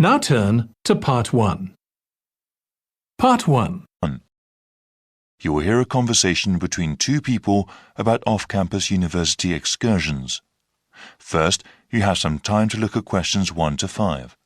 Now turn to Part 1. Part 1. You will hear a conversation between two people about off-campus university excursions. First, you have some time to look at questions 1 to 5.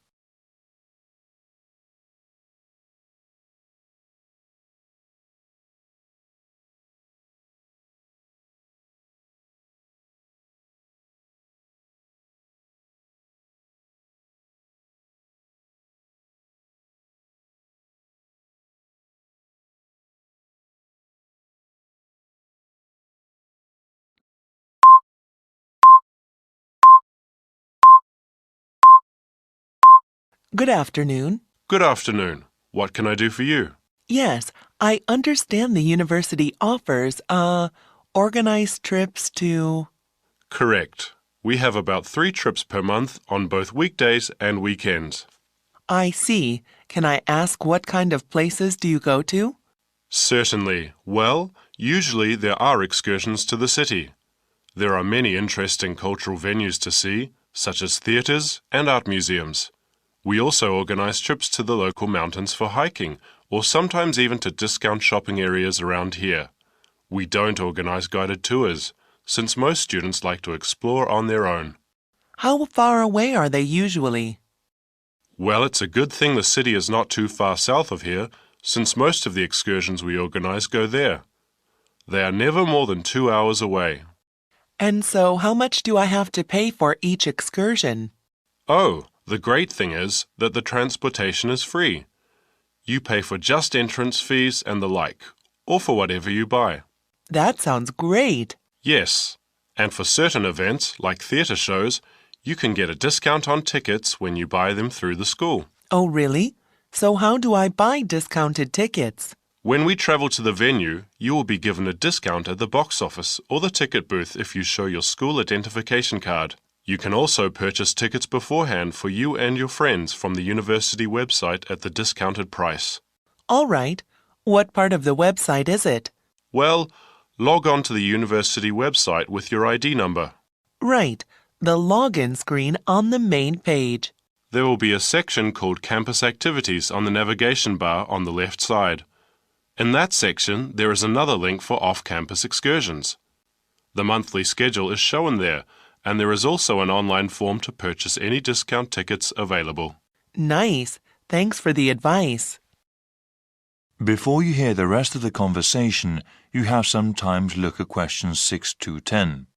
Good afternoon. Good afternoon. What can I do for you? Yes, I understand the university offers, organized trips to... Correct. We have about 3 trips per month on both weekdays and weekends. I see. Can I ask what kind of places do you go to? Certainly. Well, usually there are excursions to the city. There are many interesting cultural venues to see, such as theatres and art museums. We also organize trips to the local mountains for hiking, or sometimes even to discount shopping areas around here. We don't organize guided tours, since most students like to explore on their own. How far away are they usually? Well, it's a good thing the city is not too far south of here, since most of the excursions we organize go there. They are never more than 2 hours away. And so how much do I have to pay for each excursion? Oh, the great thing is that the transportation is free. You pay for just entrance fees and the like, or for whatever you buy. That sounds great. Yes, and for certain events, like theatre shows, you can get a discount on tickets when you buy them through the school. Oh, really? So how do I buy discounted tickets? When we travel to the venue, you will be given a discount at the box office or the ticket booth if you show your school identification card. You can also purchase tickets beforehand for you and your friends from the university website at the discounted price. All right. What part of the website is it? Well, log on to the university website with your ID number. Right. The login screen on the main page. There will be a section called Campus Activities on the navigation bar on the left side. In that section, there is another link for off-campus excursions. The monthly schedule is shown there, and there is also an online form to purchase any discount tickets available. Nice. Thanks for the advice. Before you hear the rest of the conversation, you have some time to look at questions 6 to 10.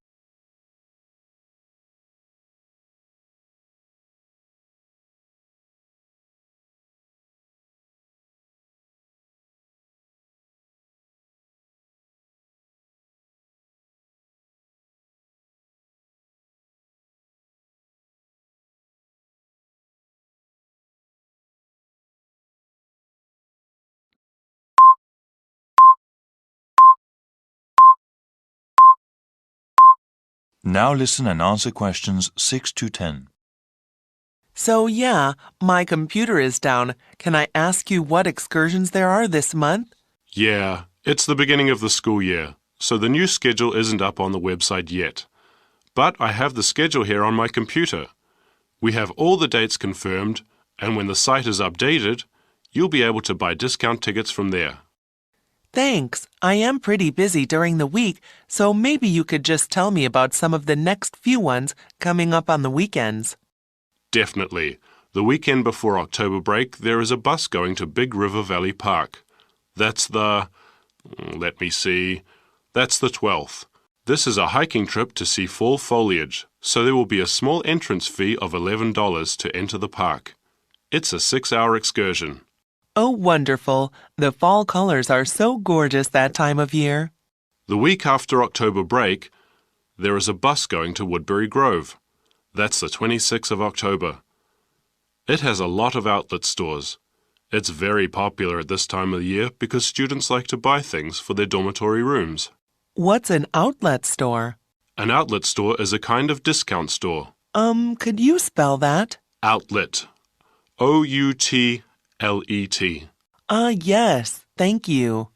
Now listen and answer questions 6 to 10. So yeah, my computer is down. Can I ask you what excursions there are this month? Yeah, it's the beginning of the school year, so the new schedule isn't up on the website yet. But I have the schedule here on my computer. We have all the dates confirmed, and when the site is updated, you'll be able to buy discount tickets from there. Thanks. I am pretty busy during the week, so maybe you could just tell me about some of the next few ones coming up on the weekends. Definitely. The weekend before October break, there is a bus going to Big River Valley Park. That's the 12th. This is a hiking trip to see fall foliage, so there will be a small entrance fee of $11 to enter the park. It's a 6-hour excursion. Oh, wonderful. The fall colors are so gorgeous that time of year. The week after October break, there is a bus going to Woodbury Grove. That's the 26th of October. It has a lot of outlet stores. It's very popular at this time of the year because students like to buy things for their dormitory rooms. What's an outlet store? An outlet store is a kind of discount store. Could you spell that? Outlet. Outlet. Yes, thank you.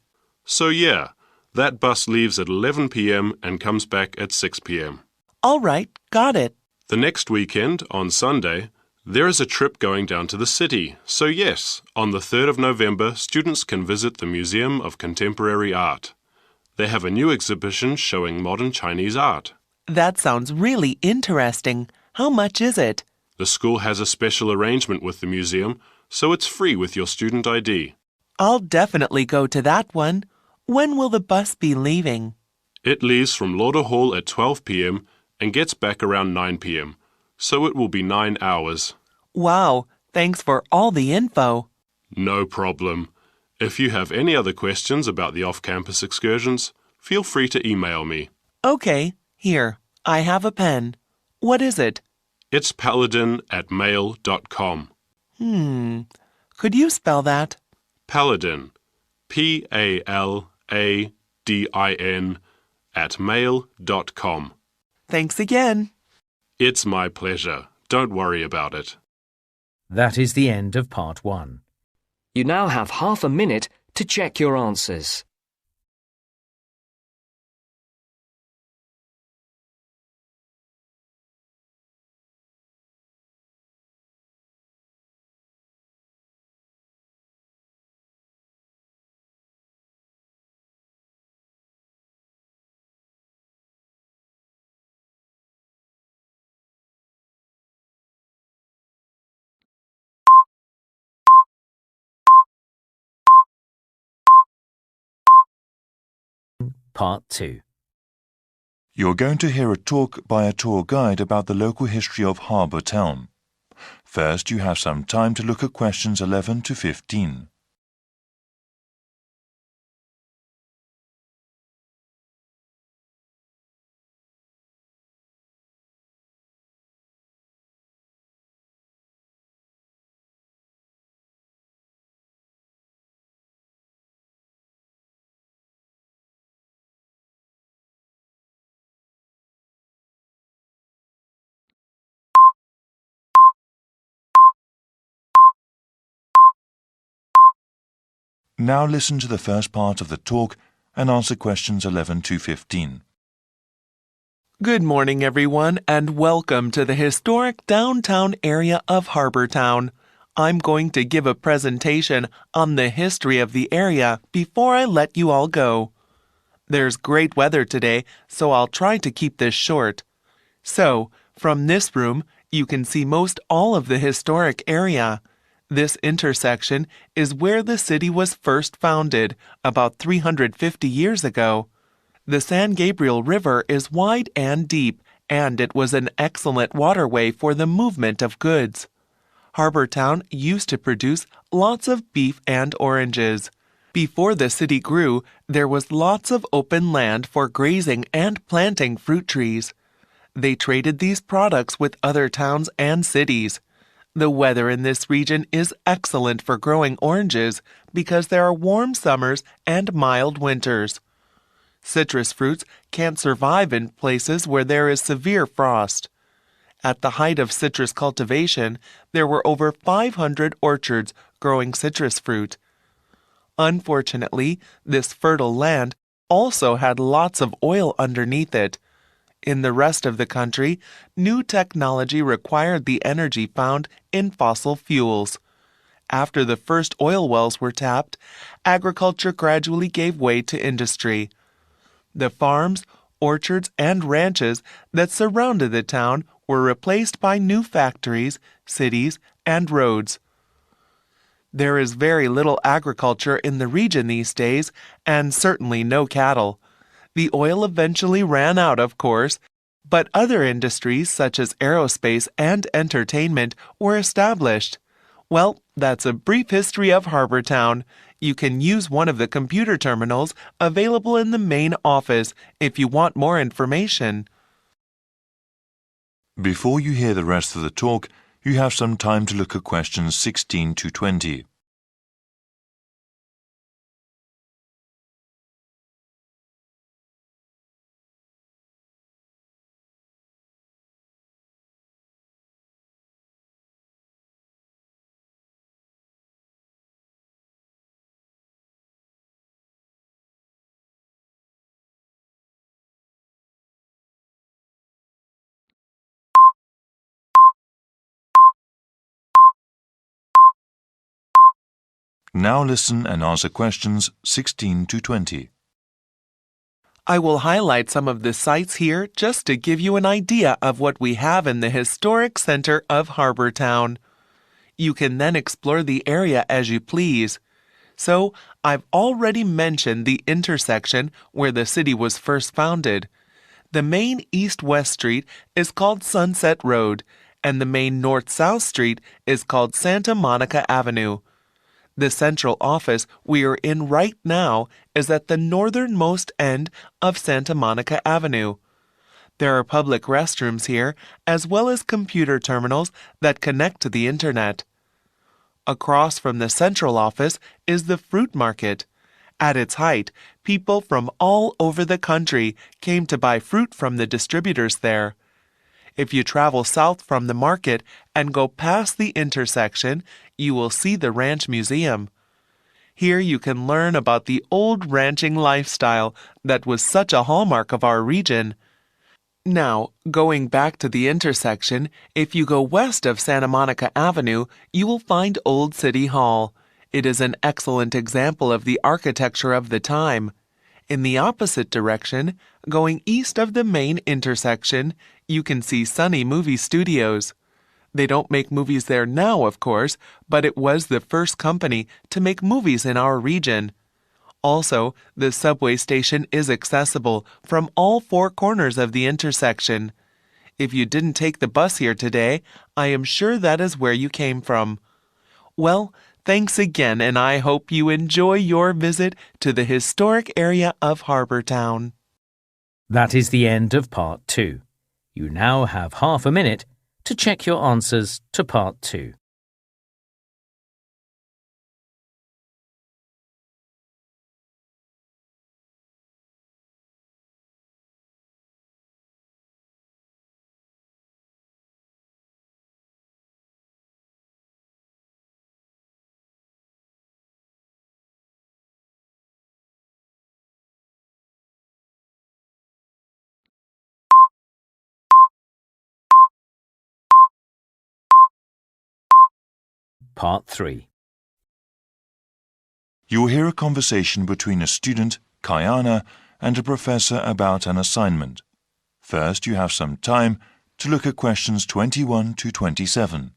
So yeah, that bus leaves at 11 p.m. and comes back at 6 p.m. All right, got it. The next weekend, on Sunday, There is a trip going down to the city, so yes, on the 3rd of November, students can visit the Museum of Contemporary Art. They have a new exhibition showing modern Chinese art. That sounds really interesting. How much is it? The school has a special arrangement with the museum, so it's free with your student ID. I'll definitely go to that one. When will the bus be leaving? It leaves from Lauder Hall at 12 p.m. and gets back around 9 p.m., so it will be 9 hours. Wow, thanks for all the info. No problem. If you have any other questions about the off-campus excursions, feel free to email me. Okay, here, I have a pen. What is it? It's paladin@mail.com. Could you spell that? Paladin, Paladin @mail.com. Thanks again. It's my pleasure. Don't worry about it. That is the end of part 1. You now have half a minute to check your answers. Part 2. You're going to hear a talk by a tour guide about the local history of Harbour Town. First, you have some time to look at questions 11 to 15. Now listen to the first part of the talk and answer questions 11 to 15. Good morning, everyone, and welcome to the historic downtown area of Harbour Town. I'm going to give a presentation on the history of the area before I let you all go. There's great weather today, so I'll try to keep this short. So, from this room, you can see most all of the historic area. This intersection is where the city was first founded, about 350 years ago. The San Gabriel River is wide and deep, and it was an excellent waterway for the movement of goods. Harbour Town used to produce lots of beef and oranges. Before the city grew, there was lots of open land for grazing and planting fruit trees. They traded these products with other towns and cities. The weather in this region is excellent for growing oranges because there are warm summers and mild winters. Citrus fruits can't survive in places where there is severe frost. At the height of citrus cultivation, there were over 500 orchards growing citrus fruit. Unfortunately, this fertile land also had lots of oil underneath it. In the rest of the country, new technology required the energy found in fossil fuels. After the first oil wells were tapped, agriculture gradually gave way to industry. The farms, orchards, and ranches that surrounded the town were replaced by new factories, cities, and roads. There is very little agriculture in the region these days, and certainly no cattle. The oil eventually ran out, of course, but other industries such as aerospace and entertainment were established. Well, that's a brief history of Harbour Town. You can use one of the computer terminals available in the main office if you want more information. Before you hear the rest of the talk, you have some time to look at questions 16 to 20. Now listen and answer questions 16 to 20. I will highlight some of the sites here just to give you an idea of what we have in the historic center of Harbor Town. You can then explore the area as you please. So, I've already mentioned the intersection where the city was first founded. The main east-west street is called Sunset Road, and the main north-south street is called Santa Monica Avenue. The central office we are in right now is at the northernmost end of Santa Monica Avenue. There are public restrooms here, as well as computer terminals that connect to the internet. Across from the central office is the fruit market. At its height, people from all over the country came to buy fruit from the distributors there. If you travel south from the market and go past the intersection, you will see the Ranch Museum. Here you can learn about the old ranching lifestyle that was such a hallmark of our region. Now, going back to the intersection, if you go west of Santa Monica Avenue, you will find Old City Hall. It is an excellent example of the architecture of the time. In the opposite direction, going east of the main intersection, you can see Sunny Movie Studios. They don't make movies there now, of course, but it was the first company to make movies in our region. Also, the subway station is accessible from all four corners of the intersection. If you didn't take the bus here today, I am sure that is where you came from. Well, thanks again, and I hope you enjoy your visit to the historic area of Harbor Town. That is the end of Part 2. You now have half a minute to check your answers to Part 2. Part 3. You will hear a conversation between a student, Kayana, and a professor about an assignment. First, you have some time to look at questions 21 to 27.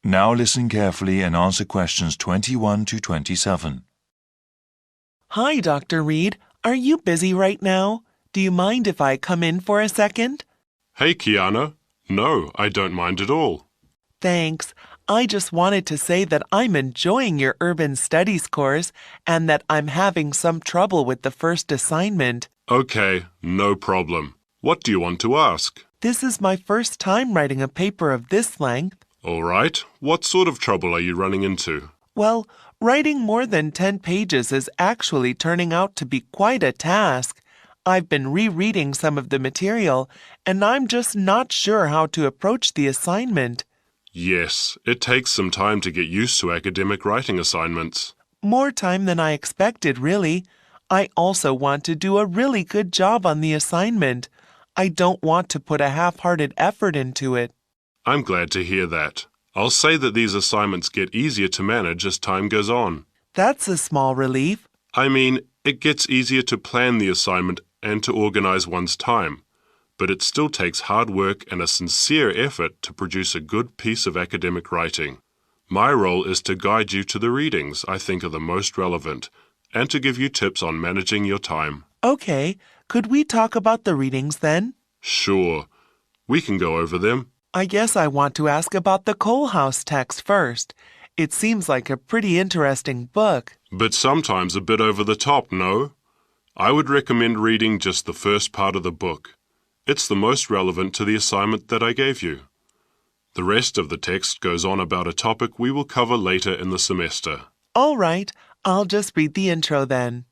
Now listen carefully and answer questions 21 to 27. Hi, Dr. Reed. Are you busy right now? Do you mind if I come in for a second? Hey, Kiana. No, I don't mind at all. Thanks. I just wanted to say that I'm enjoying your urban studies course and that I'm having some trouble with the first assignment. Okay, no problem. What do you want to ask? This is my first time writing a paper of this length. All right. What sort of trouble are you running into? Well, writing more than 10 pages is actually turning out to be quite a task. I've been rereading some of the material, and I'm just not sure how to approach the assignment. Yes, it takes some time to get used to academic writing assignments. More time than I expected, really. I also want to do a really good job on the assignment. I don't want to put a half-hearted effort into it. I'm glad to hear that. I'll say that these assignments get easier to manage as time goes on. That's a small relief. I mean, it gets easier to plan the assignment and to organize one's time, but it still takes hard work and a sincere effort to produce a good piece of academic writing. My role is to guide you to the readings I think are the most relevant and to give you tips on managing your time. Okay, could we talk about the readings then? Sure. We can go over them. I guess I want to ask about the Coal House text first. It seems like a pretty interesting book. But sometimes a bit over the top, no? I would recommend reading just the first part of the book. It's the most relevant to the assignment that I gave you. The rest of the text goes on about a topic we will cover later in the semester. All right, I'll just read the intro then.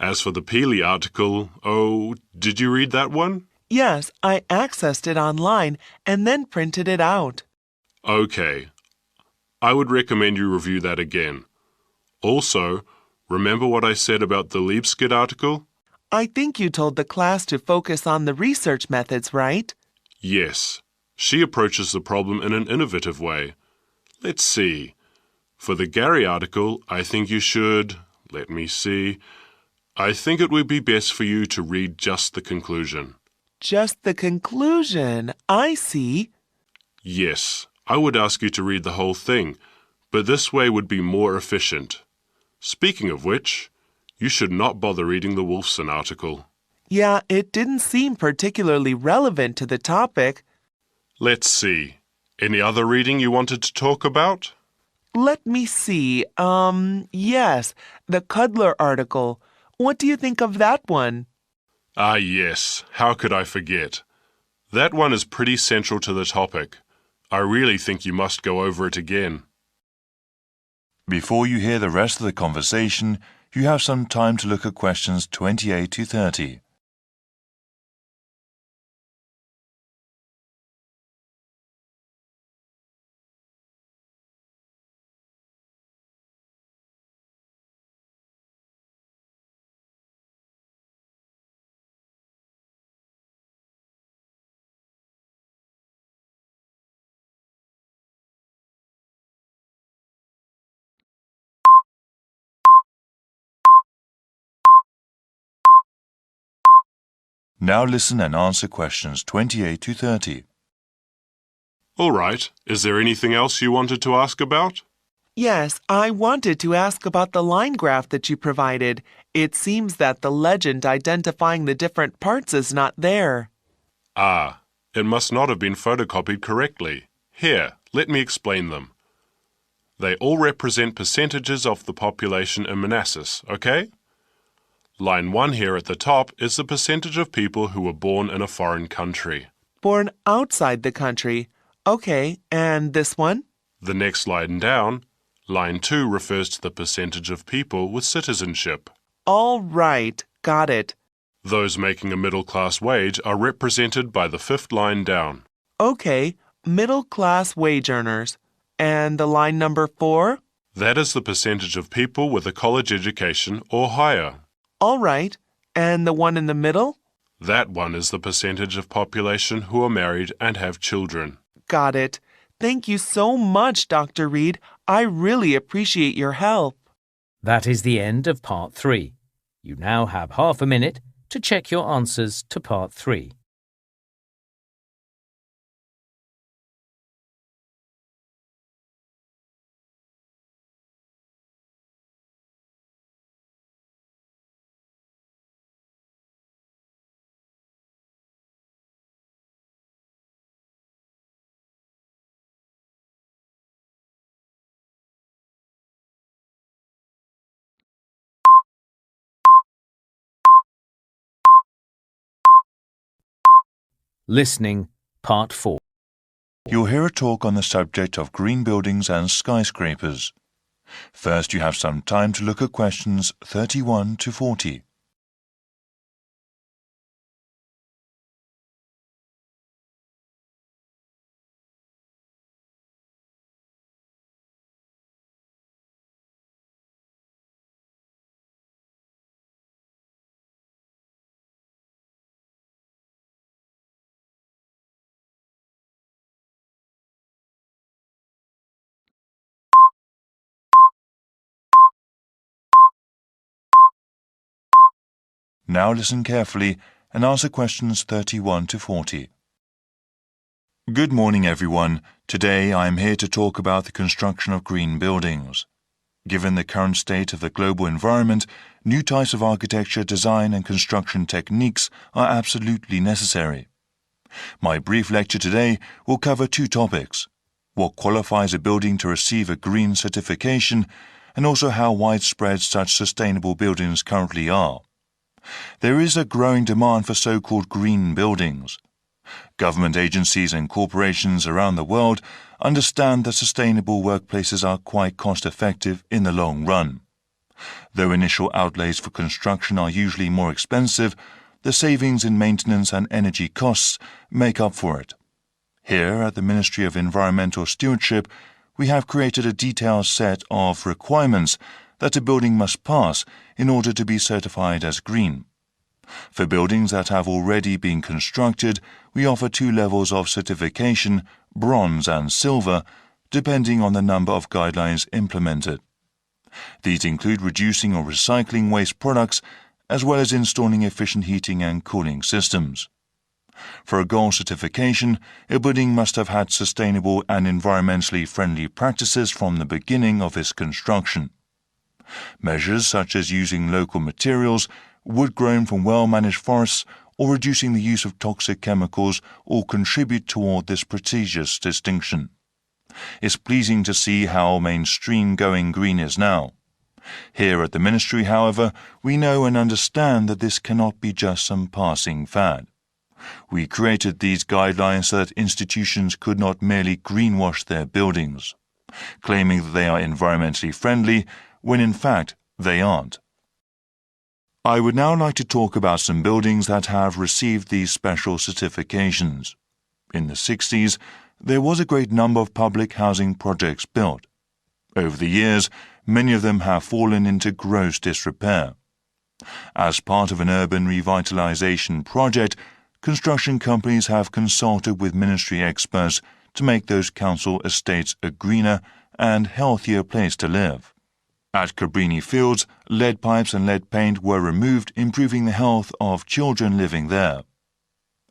As for the Peely article, did you read that one? Yes, I accessed it online and then printed it out. Okay. I would recommend you review that again. Also, remember what I said about the Liebskid article? I think you told the class to focus on the research methods, right? Yes. She approaches the problem in an innovative way. Let's see. For the Gary article, I think you should... Let me see. I think it would be best for you to read just the conclusion. Just the conclusion. I see. Yes, I would ask you to read the whole thing, but this way would be more efficient. Speaking of which, you should not bother reading the Wolfson article. Yeah, it didn't seem particularly relevant to the topic. Let's see. Any other reading you wanted to talk about? Let me see. Yes, the Cudler article. What do you think of that one? Ah, yes. How could I forget? That one is pretty central to the topic. I really think you must go over it again. Before you hear the rest of the conversation, you have some time to look at questions 28 to 30. Now listen and answer questions 28 to 30. All right. Is there anything else you wanted to ask about? Yes, I wanted to ask about the line graph that you provided. It seems that the legend identifying the different parts is not there. Ah, it must not have been photocopied correctly. Here, let me explain them. They all represent percentages of the population in Manassas, okay? Line 1 here at the top is the percentage of people who were born in a foreign country. Born outside the country. Okay, and this one? The next line down, line 2 refers to the percentage of people with citizenship. All right, got it. Those making a middle-class wage are represented by the fifth line down. Okay, middle-class wage earners. And the line number 4? That is the percentage of people with a college education or higher. All right, and the one in the middle? That one is the percentage of population who are married and have children. Got it. Thank you so much, Dr. Reed. I really appreciate your help. That is the end of Part 3. You now have half a minute to check your answers to Part 3. Listening, Part 4. You'll hear a talk on the subject of green buildings and skyscrapers. First, you have some time to look at questions 31 to 40. Now listen carefully and answer questions 31 to 40. Good morning, everyone. Today I am here to talk about the construction of green buildings. Given the current state of the global environment, new types of architecture, design and construction techniques are absolutely necessary. My brief lecture today will cover two topics: what qualifies a building to receive a green certification, and also how widespread such sustainable buildings currently are. There is a growing demand for so-called green buildings. Government agencies and corporations around the world understand that sustainable workplaces are quite cost-effective in the long run. Though initial outlays for construction are usually more expensive, the savings in maintenance and energy costs make up for it. Here at the Ministry of Environmental Stewardship, we have created a detailed set of requirements that a building must pass in order to be certified as green. For buildings that have already been constructed, we offer 2 levels of certification, bronze and silver, depending on the number of guidelines implemented. These include reducing or recycling waste products, as well as installing efficient heating and cooling systems. For a gold certification, a building must have had sustainable and environmentally friendly practices from the beginning of its construction. Measures such as using local materials, wood grown from well-managed forests, or reducing the use of toxic chemicals all contribute toward this prestigious distinction. It's pleasing to see how mainstream going green is now. Here at the Ministry, however, we know and understand that this cannot be just some passing fad. We created these guidelines so that institutions could not merely greenwash their buildings, claiming that they are environmentally friendly when in fact they aren't. I would now like to talk about some buildings that have received these special certifications. In the 60s, there was a great number of public housing projects built. Over the years, many of them have fallen into gross disrepair. As part of an urban revitalization project, construction companies have consulted with ministry experts to make those council estates a greener and healthier place to live. At Cabrini Fields, lead pipes and lead paint were removed, improving the health of children living there.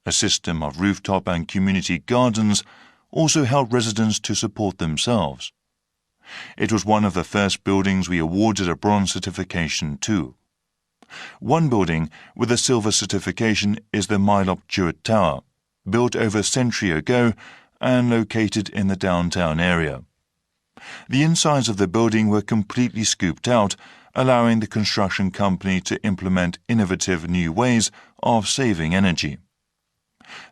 A system of rooftop and community gardens also helped residents to support themselves. It was one of the first buildings we awarded a bronze certification to. One building with a silver certification is the Milop Jewett Tower, built over a century ago and located in the downtown area. The insides of the building were completely scooped out, allowing the construction company to implement innovative new ways of saving energy.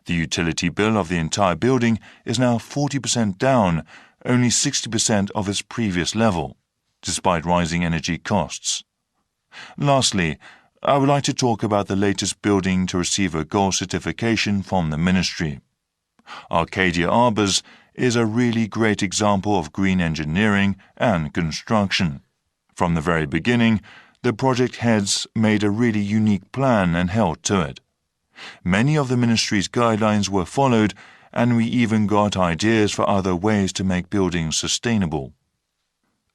The utility bill of the entire building is now 40% down, only 60% of its previous level, despite rising energy costs. Lastly, I would like to talk about the latest building to receive a gold certification from the Ministry. Arcadia Arbours is a really great example of green engineering and construction. From the very beginning, the project heads made a really unique plan and held to it. Many of the Ministry's guidelines were followed, and we even got ideas for other ways to make buildings sustainable.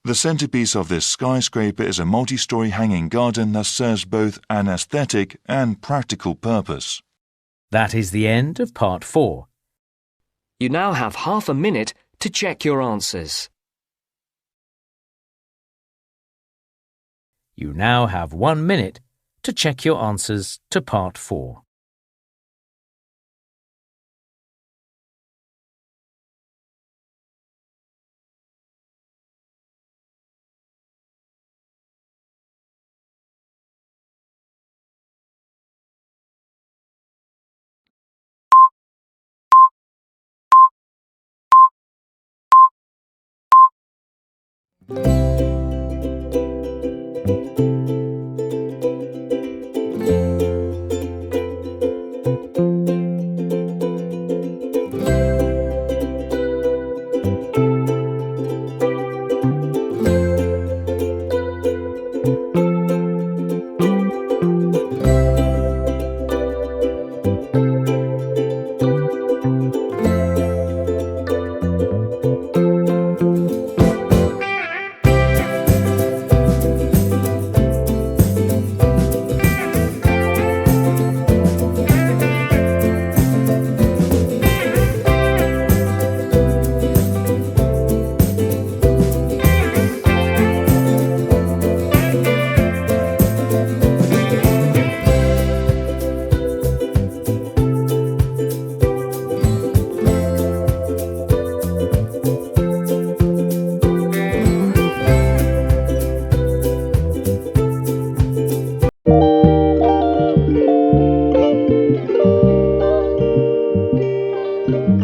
The centerpiece of this skyscraper is a multi-story hanging garden that serves both an aesthetic and practical purpose. That is the end of part 4. You now have half a minute to check your answers. You now have 1 minute to check your answers to part 4.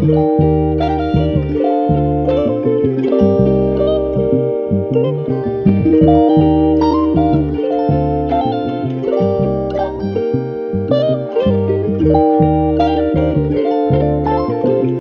1.